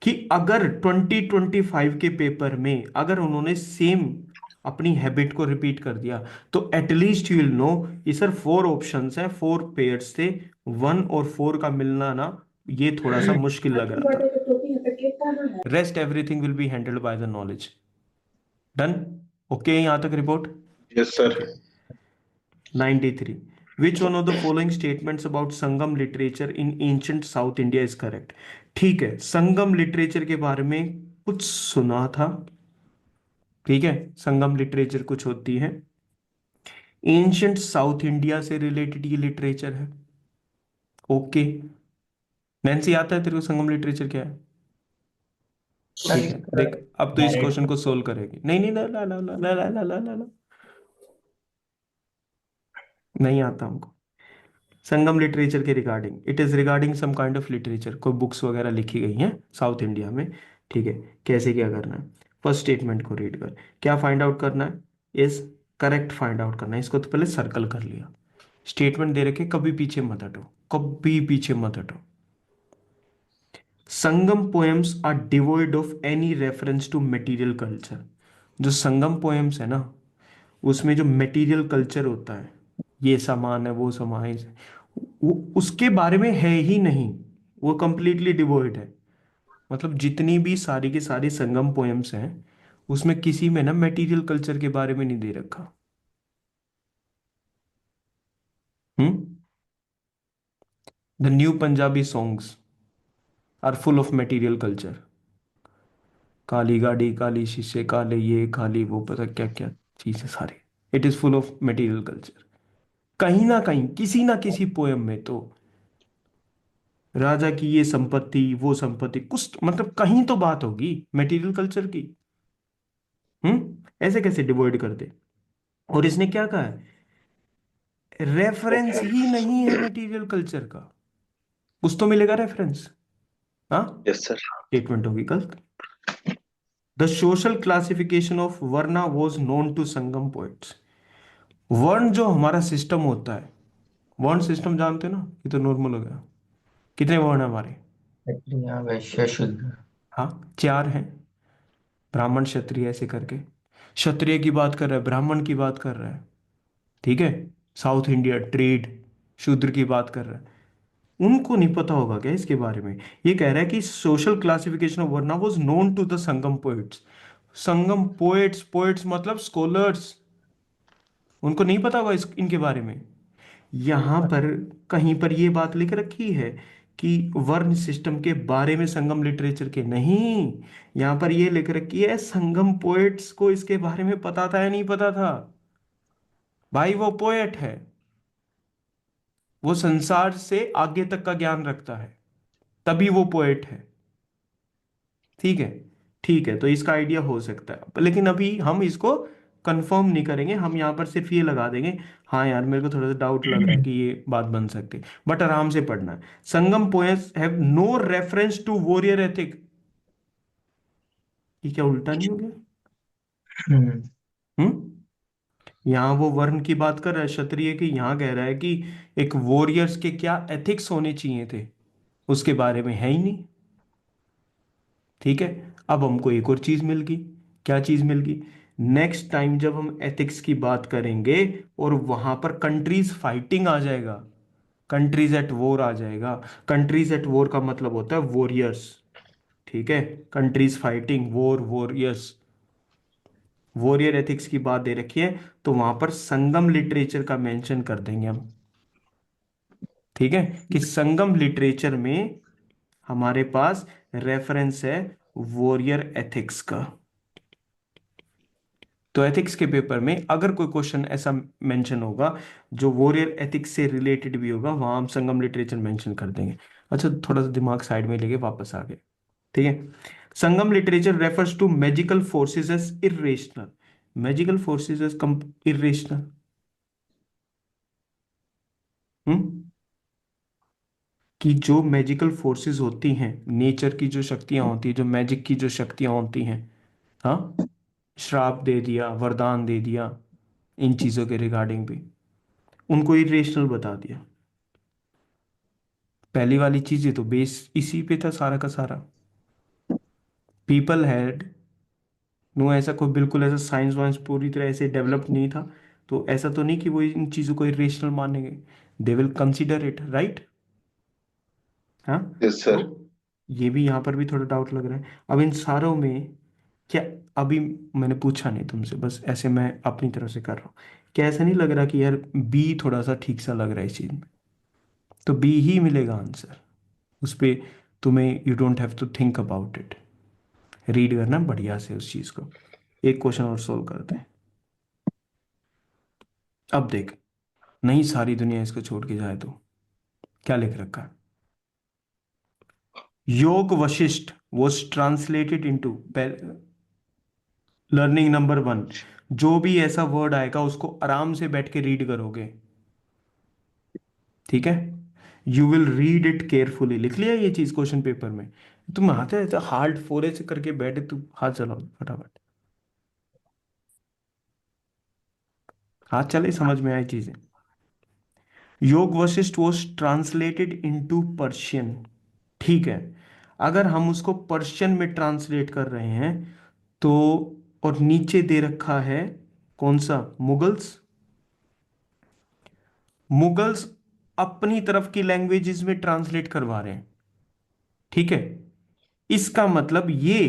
कि अगर 2025 के पेपर में अगर उन्होंने सेम अपनी हैबिट को रिपीट कर दिया, तो एटलीस्ट यू विल नो ये सर 4 ऑप्शंस हैं, 4 पेयर्स थे, 1 और 4 का मिलना ना, ये थोड़ा सा मुश्किल लग रहा था। Rest everything will be handled by the knowledge. Done? Okay, यहां तक report? Yes sir. Okay. 93. Which one of the following statements about Sangam literature in ancient south India is correct? ठीक है, संगम लिटरेचर के बारे में कुछ सुना था। ठीक है, संगम लिटरेचर कुछ होती है, एंशंट साउथ इंडिया से रिलेटेड ये लिटरेचर है। ओके, नैन्सी आता है तेरे को संगम लिटरेचर क्या है? ठीक है, देख अब तो इस क्वेश्चन को सोल्व करेगी। नहीं नहीं, ला ला ला ला ला ला ला ला ला ला। नहीं आता हमको। संगम लिटरेचर के regarding, it is regarding some kind of literature, कोई बुक्स वगैरह लिखी गई हैं साउथ इंडिया में। ठीक है, कैसे क्या करना है? फर्स्ट स्टेटमेंट को रीड कर, क्या फाइंड आउट करना है? इज करेक्ट फाइंड आउट करना है। इसको तो पहले सर्कल कर लिया। स्टेटमेंट दे रखे, कभी पीछे मत हटो, कभी पीछे मत हटो। Sangam poems are devoid of any reference to material culture. जो संगम पोएम्स है ना, उसमें जो मटेरियल कल्चर होता है, ये सामान है वो सामान है, वो उसके बारे में है ही नहीं, वो कंप्लीटली डिवोइड है। मतलब जितनी भी सारी की सारी संगम पोएम्स हैं, उसमें किसी में ना मटेरियल कल्चर के बारे में नहीं दे रखा। Hmm, the new Punjabi songs are full of material culture. काली गाड़ी, काली शीशे, काले ये काली वो, पता क्या क्या चीजें सारी। It is full of material culture. कहीं ना कहीं किसी ना किसी पोएम में तो राजा की ये संपत्ति वो संपत्ति कुछ मतलब कहीं तो बात होगी मटेरियल कल्चर की। ऐसे कैसे डिवोइड कर दे? और इसने क्या कहा है? रेफरेंस ही नहीं है मटेरियल कल्चर का। कुछ तो मिलेगा रेफरेंस। हाँ, यस सर। स्टेटमेंट होगी गलत। The social classification of varna was known to Sangam poets. वर्ण जो हमारा सिस्टम होता है, वर्ण सिस्टम जानते हो ना, ये तो नॉर्मल हो गया। कितने वर्ण है हमारे? क्षत्रिय वैश्य शूद्र। हाँ, 4 हैं, ब्राह्मण क्षत्रिय ऐसे करके। क्षत्रिय की बात कर रहा है, ब्राह्मण की बात कर रहा है, ठीक है, साउथ इंडिया ट्रेड, शूद्र की बात कर रहा है। उनको नहीं पता होगा क्या इसके बारे में? ये कह रहा है कि social classification of varna was known to the Sangam poets. Sangam poets, poets मतलब स्कॉलर्स, उनको नहीं पता होगा इनके बारे में। यहां पर कहीं पर ये बात लिख रखी है कि वर्ण सिस्टम के बारे में संगम लिटरेचर के? नहीं, यहां पर ये लिख रखी है संगम पोएट्स को इसके बारे में पता था या नहीं पता था? भाई वो पोएट है, वो संसार से आगे तक का ज्ञान रखता है, तभी वो पोएट है। ठीक है, ठीक है, तो इसका आइडिया हो सकता है, लेकिन अभी हम इसको कंफर्म नहीं करेंगे, हम यहाँ पर सिर्फ ये लगा देंगे हाँ यार मेरे को थोड़ा सा डाउट लग रहा है कि ये बात बन सकती है, बट आराम से पढ़ना है। Sangam poems have no reference to warrior ethic. ये क्या उल्टा नहीं हो गया? यहाँ वो वर्ण की बात कर रहा है क्षत्रिय की, यहाँ कह रहा है कि एक वॉरियर्स के क्या एथिक्स होने चाहिए थे, उसके बारे में है ही नहीं। ठीक है, अब हमको एक और चीज मिल गई। क्या चीज मिल गई? नेक्स्ट टाइम जब हम एथिक्स की बात करेंगे और वहां पर कंट्रीज फाइटिंग आ जाएगा, कंट्रीज एट वॉर आ जाएगा। कंट्रीज एट वॉर का मतलब होता है वॉरियर्स, ठीक है, countries fighting, war, warriors, warrior ethics की बात दे रखी है, तो वहां पर संगम लिटरेचर का मेंशन कर देंगे हम। ठीक है, कि संगम लिटरेचर में हमारे पास रेफरेंस है वॉरियर एथिक्स का। तो एथिक्स के पेपर में अगर कोई क्वेश्चन ऐसा मेंशन होगा जो वॉरियर एथिक्स से रिलेटेड भी होगा, वहां हम संगम लिटरेचर मेंशन कर देंगे। अच्छा, थोड़ा सा दिमाग साइड में लेके वापस आ गए। ठीक है, Sangam literature refers to magical forces as irrational. Magical forces as irrational. कि जो मैजिकल फोर्सेस होती हैं, नेचर की जो शक्तियां होती हैं, जो मैजिक की जो शक्तियां होती हैं, हाँ, श्राप दे दिया, वरदान दे दिया, इन चीजों के रिगार्डिंग भी उनको इरेशनल बता दिया। पहली वाली चीजें तो बेस इसी पे था सारा का सारा। पीपल हैड नो, ऐसा कोई बिल्कुल ऐसा साइंस वाइंस पूरी तरह से डेवलप नहीं था, तो ऐसा तो नहीं कि वो इन चीजों को इरेशनल मानेंगे, they will consider it, right? हाँ, यस तो सर। ये भी यहाँ पर भी थोड़ा डाउट लग रहा है। अब इन सारों में क्या, अभी मैंने पूछा नहीं तुमसे, बस ऐसे मैं अपनी तरफ से कर रहा हूँ, क्या ऐसा नहीं लग रहा कि यार बी थोड़ा सा ठीक सा लग रहा है इस चीज में? तो बी ही मिलेगा आंसर, उस पे तुम्हें you don't have to think about it, read करना बढ़िया से उस चीज को। एक क्वेश्चन और सोल्व करते हैं। अब देख, नहीं सारी दुनिया इसको छोड़ के जाए तो क्या लिख रखा है? योग Vashishtha was translated into, learning number 1, जो भी ऐसा वर्ड आएगा उसको आराम से बैठ के रीड करोगे, ठीक है? You will read it carefully. लिख लिया ये चीज क्वेश्चन पेपर में? तुम हाथ ऐसा हार्ड फोरे से करके बैठे, तू हाथ चलाओ फटाफट, हाथ चले, समझ में आई चीजें? योग Vashishtha was translated into Persian, ठीक है, अगर हम उसको पर्शियन में ट्रांसलेट कर रहे हैं तो, और नीचे दे रखा है कौन सा? मुगल्स। मुगल्स अपनी तरफ की लैंग्वेजेस में ट्रांसलेट करवा रहे हैं, ठीक है, इसका मतलब ये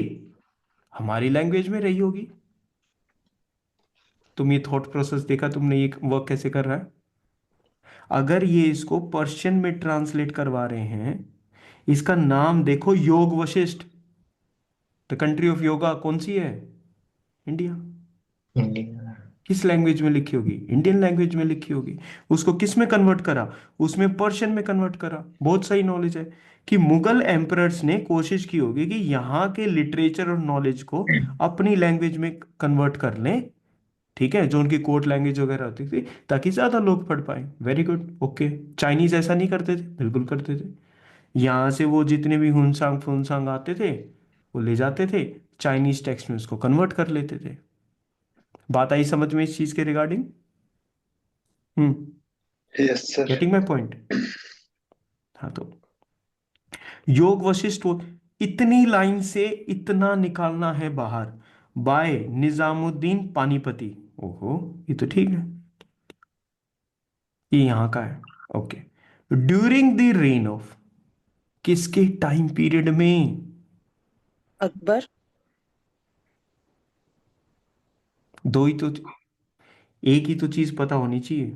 हमारी लैंग्वेज में रही होगी। तुम ये थॉट प्रोसेस देखा तुमने, ये वर्क कैसे कर रहा है? अगर ये इसको पर्शियन में ट्रांसलेट करवा रहे हैं, इसका नाम देखो, योग Vashishtha, the country of yoga कौन सी है? इंडिया। इंडिया। किस लैंग्वेज में लिखी होगी? इंडियन लैंग्वेज में लिखी होगी। उसको किस में कन्वर्ट करा? उसमें पर्शियन में कन्वर्ट करा। बहुत सही नॉलेज है कि मुगल एम्परर्स ने कोशिश की होगी कि यहाँ के लिटरेचर और नॉलेज को अपनी लैंग्वेज में कन्वर्ट कर लें, ठीक है, जो उनकी कोर्ट लैंग्वेज वगैरह होती थी, ताकि ज्यादा लोग पढ़ पाए। Very good, okay. चाइनीज ऐसा नहीं करते थे? बिल्कुल करते थे। यहाँ से वो जितने भी हुनसांग फुनसांग आते थे वो ले जाते थे, चाइनीज टेक्स्ट में उसको कन्वर्ट कर लेते थे। बात आई समझ में इस चीज के regarding? Yes sir. Getting my point? हाँ, तो योग वशिष्ठ इतनी लाइन से इतना निकालना है बाहर, बाय निजामुद्दीन पानीपती। ओहो, ये तो ठीक है, ये यहां का है। Okay, during the rain of, किसके टाइम पीरियड में? अकबर। दो ही तो, एक ही तो चीज पता होनी चाहिए,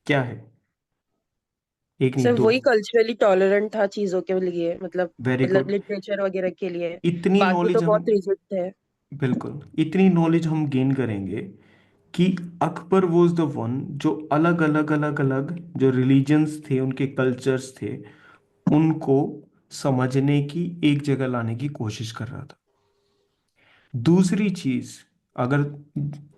क्या है? एक नहीं, सर दो। वही कल्चरली टॉलरेंट था चीजों के लिए, मतलब वेरी गुड। लिटरेचर वगैरह के लिए। इतनी बाकी तो नॉलेज हम, बहुत रिजिड थे। बिल्कुल इतनी नॉलेज हम गेन करेंगे कि अकबर वॉज द वन जो अलग अलग अलग अलग जो रिलीजन्स थे, उनके कल्चर्स थे, उनको समझने की, एक जगह लाने की कोशिश कर रहा था। दूसरी चीज, अगर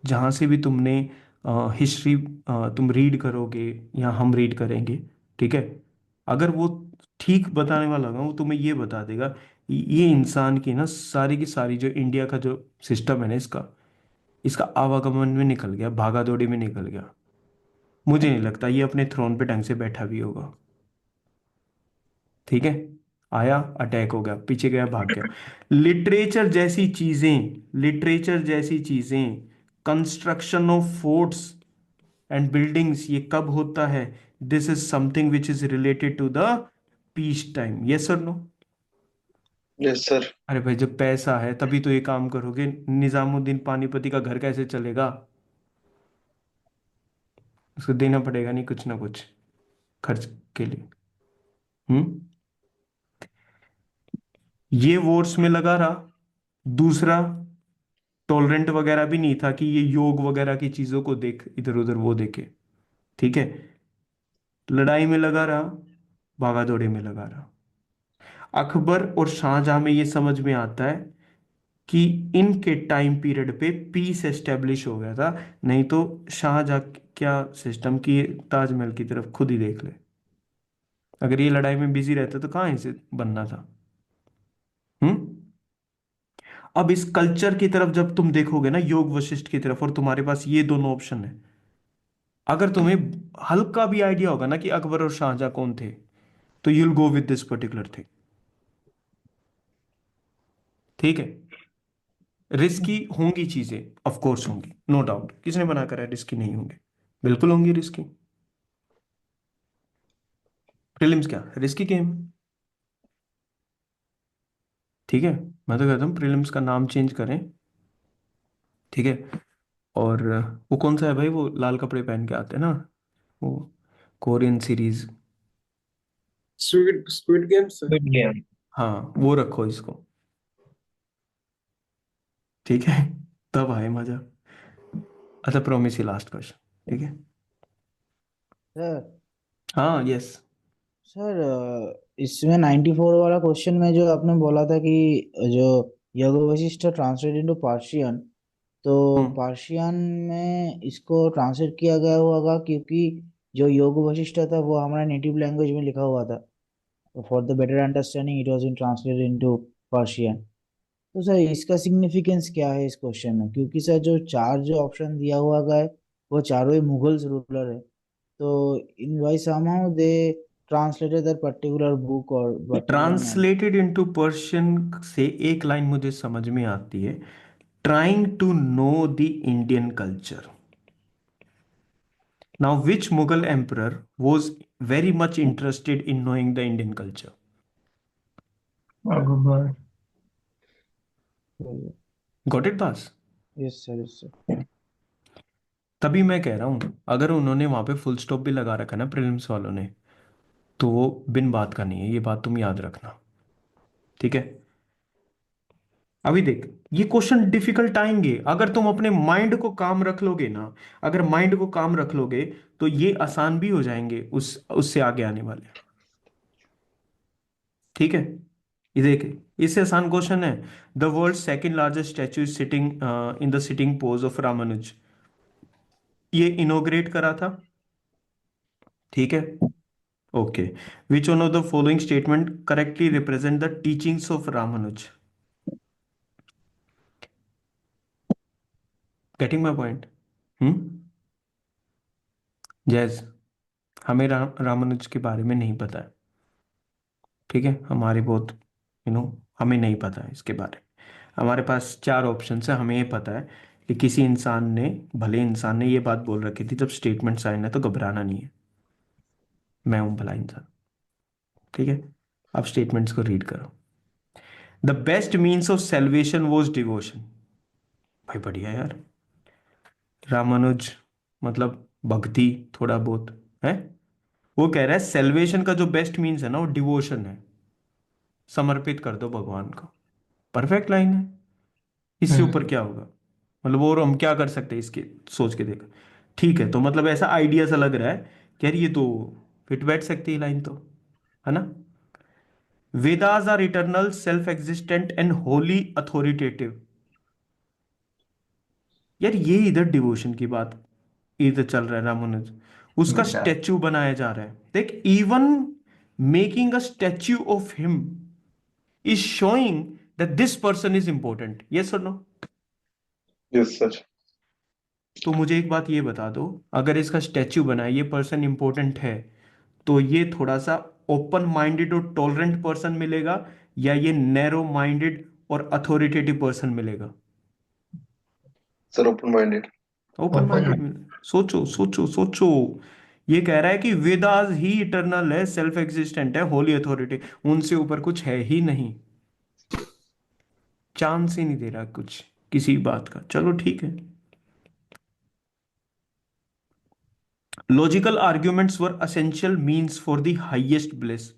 जहां से भी तुमने हिस्ट्री तुम रीड करोगे या हम रीड करेंगे, ठीक है, अगर वो ठीक बताने वाला होगा, वो तुम्हें ये बता देगा ये इंसान की ना सारी की सारी जो इंडिया का जो सिस्टम है ना, इसका इसका आवागमन में निकल गया, भागा दौड़ी में निकल गया। मुझे नहीं लगता ये अपने थ्रोन पे ढंग से बैठा भी होगा। ठीक है, आया, अटैक हो गया, पीछे गया, भाग गया। लिटरेचर जैसी चीजें, लिटरेचर जैसी चीजें, construction of forts and buildings, ये कब होता है? This is something which is related to the peace time. Yes और नो? Yes sir. अरे भाई, जब पैसा है तभी तो ये काम करोगे। निजामुद्दीन पानीपति का घर कैसे चलेगा? उसको देना पड़ेगा नहीं कुछ ना कुछ खर्च के लिए। हम्म, ये वोट्स में लगा रहा। दूसरा, टॉलरेंट वगैरह भी नहीं था कि ये योग वगैरह की चीजों को देख, इधर उधर वो देखे। ठीक है, लड़ाई में लगा रहा, भागा दौड़ी में लगा रहा। अकबर और शाहजहां में ये समझ में आता है कि इनके टाइम पीरियड पे पीस एस्टेब्लिश हो गया था। नहीं तो शाहजहां क्या सिस्टम की, ताजमहल की तरफ खुद ही देख ले। अगर ये लड़ाई में बिजी रहता तो कहाँ इसे बनना था? हम्म। अब इस कल्चर की तरफ जब तुम देखोगे ना, योग वशिष्ठ की तरफ, और तुम्हारे पास ये दोनों ऑप्शन है, अगर तुम्हें हल्का भी आइडिया होगा ना कि अकबर और शाहजहां कौन थे, तो you'll go with this particular thing. ठीक है, रिस्की होंगी चीजें, ऑफ कोर्स होंगी, नो डाउट, किसने मना करा है रिस्की नहीं होंगे? बिल्कुल होंगी रिस्की। प्रीलिम्स क्या रिस्की गेम? ठीक है, मैं तो कहता हूँ प्रीलिम्स का नाम चेंज करें। ठीक है, और वो कौन सा है भाई, वो लाल कपड़े पहन के आते हैं ना, वो Korean series. Squid squid game से। Good game. हाँ, वो रखो इसको। ठीक है, तब आए मजा। अच्छा, प्रोमिस ही लास्ट क्वेश्चन, ठीक है? सर हाँ, यस। सर इसमें 94 वाला क्वेश्चन में जो आपने बोला था कि जो योग वशिष्ठ ट्रांसलेट इनटू पर्शियन, तो हम्म, पर्शियन में इसको ट्रांसलेट किया गया होगा क्योंकि जो योग वशिष्ठ था वो हमारा नेटिव लैंग्वेज में लिखा हुआ था, for the better understanding it was in translated into Persian. तो सर इसका सिग्निफिकेंस क्या है इस क्वेश्चन में, क्योंकि सर जो चार जो ऑप्शन दिया हुआ है वो चारों ही मुगल्स रूलर है, तो in by somehow they translated that particular book or particular man. Translated into Persian से एक लाइन मुझे समझ में आती है, trying to know the Indian culture. Now which Mughal emperor was very much interested in knowing the Indian culture? Akbar. Got it, Das? Yes sir, yes sir. तभी मैं कह रहा हूं, अगर उन्होंने वहां पे फुल स्टॉप भी लगा रखा ना प्रीलिम्स वालों ने, तो वो बिन बात का नहीं है, ये बात तुम याद रखना। ठीक है, अभी देख, ये क्वेश्चन डिफिकल्ट आएंगे, अगर तुम अपने माइंड को काम रख लोगे ना, अगर माइंड को काम रख लोगे तो ये आसान भी हो जाएंगे उससे आगे आने वाले। ठीक है, ये देख, इससे आसान क्वेश्चन है, the world second largest statue is sitting in the sitting pose of Ramanuja, ये इनोग्रेट करा था। ठीक है, Okay. Which one of the following statement correctly represent the teachings of Ramanuj? Getting my point? जैस हमें रामानुज के बारे में नहीं पता है, ठीक है, हमारे बहुत हमें नहीं पता है इसके बारे में। हमारे पास 4 ऑप्शन है, हमें ये पता है कि किसी इंसान ने, भले इंसान ने ये बात बोल रखी थी जब स्टेटमेंट साइन है तो घबराना नहीं है, मैं हूं भला इंसान, ठीक है। अब स्टेटमेंट्स को रीड करो। The best means of salvation was devotion. भाई बढ़िया यार, रामानुज मतलब भक्ति थोड़ा बहुत है। वो कह रहा है सेल्वेशन का जो बेस्ट मीन्स है ना वो डिवोशन है, समर्पित कर दो भगवान को। परफेक्ट लाइन है, इससे ऊपर क्या होगा? मतलब और हम क्या कर सकते हैं इसके, सोच के देखो। ठीक है, तो मतलब ऐसा आइडिया सा लग रहा है कि यार ये तो फिट बैठ सकती है लाइन, तो है ना। Vedas are eternal, self existent and holy authoritative. यार ये इधर डिवोशन की बात इधर चल रहा है, रामानुज उसका अच्छा। स्टैच्यू बनाया जा रहा है। देख, even making a statue of him is showing that this person is important. Yes और नो? Yes sir. तो मुझे एक बात ये बता दो, अगर इसका स्टैच्यू बना है, ये पर्सन इंपॉर्टेंट है, तो ये थोड़ा सा ओपन माइंडेड और टॉलरेंट पर्सन मिलेगा, या ये नैरो माइंडेड और अथॉरिटेटिव पर्सन मिलेगा? Sir open minded. Open open minded मिले। सोचो सोचो सोचो, ये कह रहा है कि वेदास ही इटर्नल है, सेल्फ एग्जिस्टेंट है, होली अथॉरिटी, उनसे ऊपर कुछ है ही नहीं, चांस ही नहीं दे रहा कुछ किसी बात का। चलो ठीक है। Logical arguments were essential means for the highest bliss.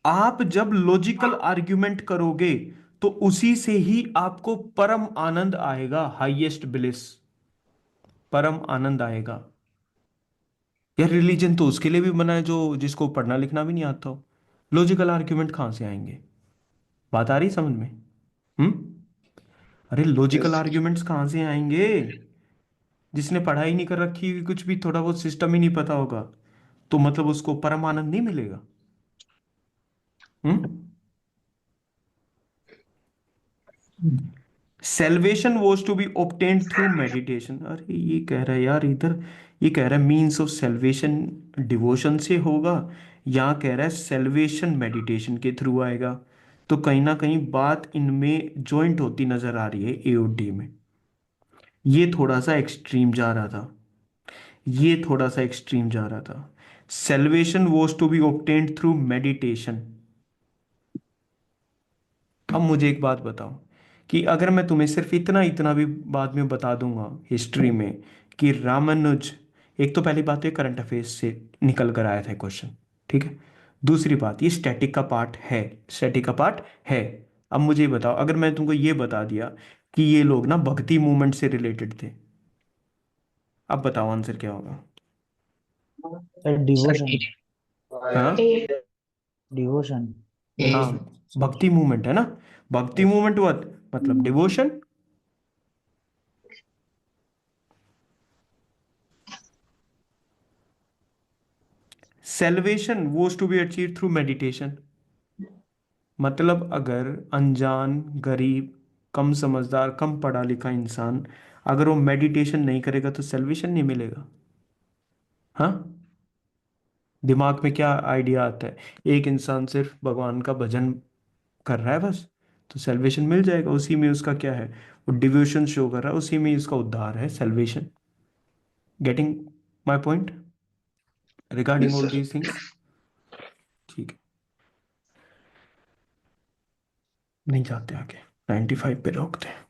आप जब लॉजिकल आर्ग्यूमेंट करोगे तो उसी से ही आपको परम आनंद आएगा, हाईएस्ट ब्लिस, परम आनंद आएगा। यार रिलीजन तो उसके लिए भी बना है जो जिसको पढ़ना लिखना भी नहीं आता हो। लॉजिकल आर्ग्यूमेंट कहां से आएंगे? बात आ रही समझ में? अरे लॉजिकल यस। आर्ग्यूमेंट्स कहां से आएंगे? जिसने पढ़ाई नहीं कर रखी, कुछ भी थोड़ा बहुत सिस्टम ही नहीं पता होगा, तो मतलब उसको परम आनंद नहीं मिलेगा। Salvation was to be obtained through meditation. अरे ये कह रहा है यार इधर, ये कह रहा है मीन्स ऑफ सेल्वेशन डिवोशन से होगा, या कह रहा है सेल्वेशन मेडिटेशन के थ्रू आएगा। तो कहीं ना कहीं बात इनमें जॉइंट होती नजर आ रही है, ए और डी में। ये थोड़ा सा एक्सट्रीम जा रहा था, ये थोड़ा सा एक्सट्रीम जा रहा था। Salvation was to be obtained through meditation. अब मुझे एक बात बताओ कि अगर मैं तुम्हें सिर्फ इतना इतना भी बाद में बता दूंगा हिस्ट्री में कि रामानुज, एक तो पहली बात है करंट अफेयर्स से निकल कर आया था क्वेश्चन, ठीक है। दूसरी बात, ये स्टैटिक का पार्ट है, स्टैटिक का पार्ट है। अब मुझे ये बताओ, अगर मैं तुमको ये बता दिया कि ये लोग ना भक्ति मूवमेंट से रिलेटेड थे, अब बताओ आंसर क्या होगा? Sir devotion. हाँ डिवोशन। हाँ, भक्ति मूवमेंट है ना, भक्ति मूवमेंट हुआ मतलब devotion. Salvation was to be achieve through meditation. मतलब अगर अनजान, गरीब, कम समझदार, कम पढ़ा लिखा इंसान अगर वो मेडिटेशन नहीं करेगा तो सेल्वेशन नहीं मिलेगा। हाँ, दिमाग में क्या आइडिया आता है? एक इंसान सिर्फ भगवान का भजन कर रहा है बस, तो सेल्वेशन मिल जाएगा। उसी में उसका क्या है, वो डिवोशन शो कर रहा है, उसी में उसका उद्धार है, salvation. Getting my point regarding yes all sir. These things? ठीक है, नहीं जाते आगे, 95 पे रोकते हैं।